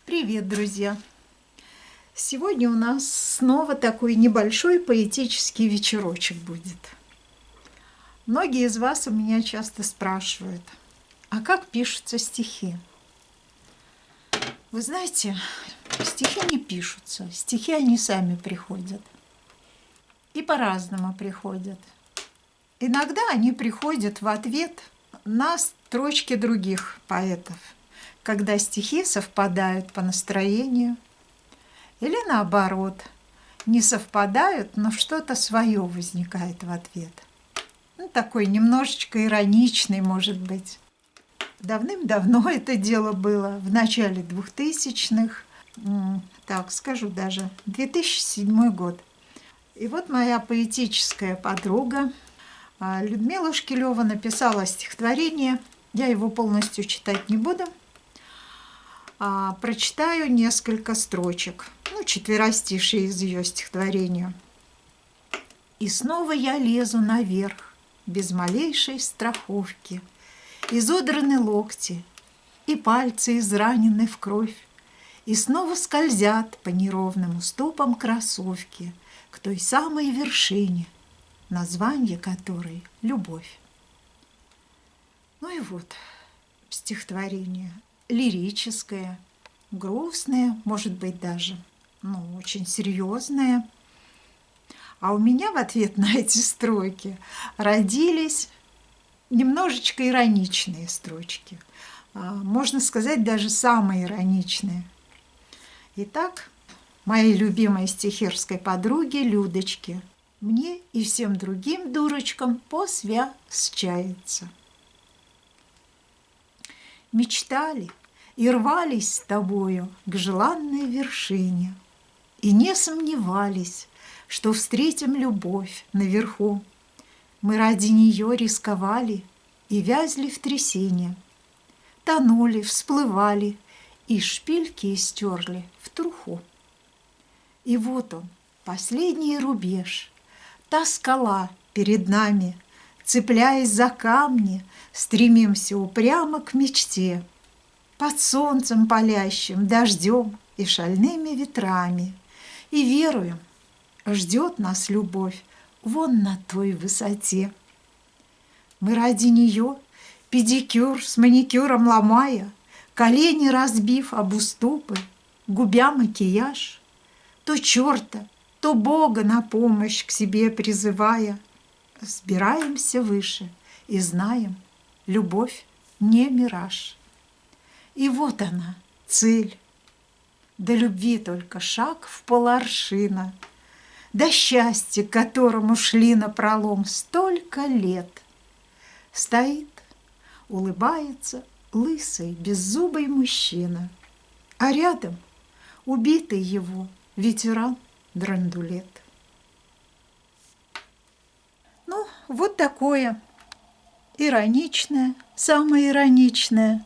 Привет, друзья! Сегодня у нас снова такой небольшой поэтический вечерочек будет. Многие из вас у меня часто спрашивают, а как пишутся стихи? Вы знаете, стихи не пишутся, стихи они сами приходят. И по-разному приходят. Иногда они приходят в ответ на строчки других поэтов, когда стихи совпадают по настроению, или наоборот, не совпадают, но что-то свое возникает в ответ. Такой немножечко ироничный, может быть. Давным-давно это дело было, в начале 2000-х, так скажу даже, 2007 год. И вот моя поэтическая подруга Людмила Шкилева написала стихотворение. Я его полностью читать не буду. Прочитаю несколько строчек, четверостишие из ее стихотворения. «И снова я лезу наверх, без малейшей страховки, изодраны локти, и пальцы изранены в кровь, и снова скользят по неровным уступам кроссовки к той самой вершине, название которой — любовь». Ну и вот стихотворение. Лирическое, грустное, может быть, даже, очень серьезное. А у меня в ответ на эти строки родились немножечко ироничные строчки. Можно сказать, даже самые ироничные. Итак, моей любимой стихирской подруге Людочке, мне и всем другим дурочкам посвящается. Мечтали и рвались с тобою к желанной вершине, и не сомневались, что встретим любовь наверху. Мы ради нее рисковали и вязли в трясине, тонули, всплывали и шпильки истерли в труху. И вот он, последний рубеж, та скала перед нами, цепляясь за камни, стремимся упрямо к мечте. Под солнцем палящим, дождем и шальными ветрами. И веруем, ждет нас любовь вон на той высоте. Мы ради нее, педикюр с маникюром ломая, колени разбив об уступы, губя макияж, то черта, то Бога на помощь к себе призывая, взбираемся выше и знаем, любовь не мираж. И вот она, цель. До любви только шаг в поларшина, до счастья, к которому шли напролом столько лет. Стоит, улыбается лысый, беззубый мужчина, а рядом убитый его ветеран драндулет. Вот такое ироничное, самое ироничное,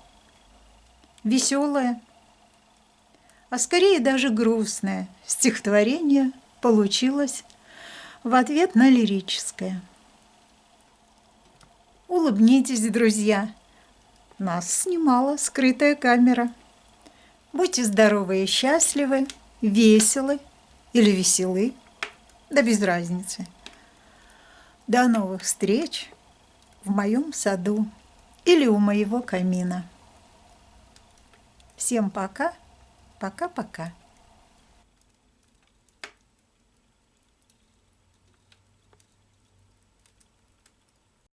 веселое, а скорее даже грустное стихотворение получилось в ответ на лирическое. Улыбнитесь, друзья, нас снимала скрытая камера. Будьте здоровы и счастливы, веселы или веселы, да без разницы. До новых встреч в моем саду или у моего камина. Всем пока, пока-пока.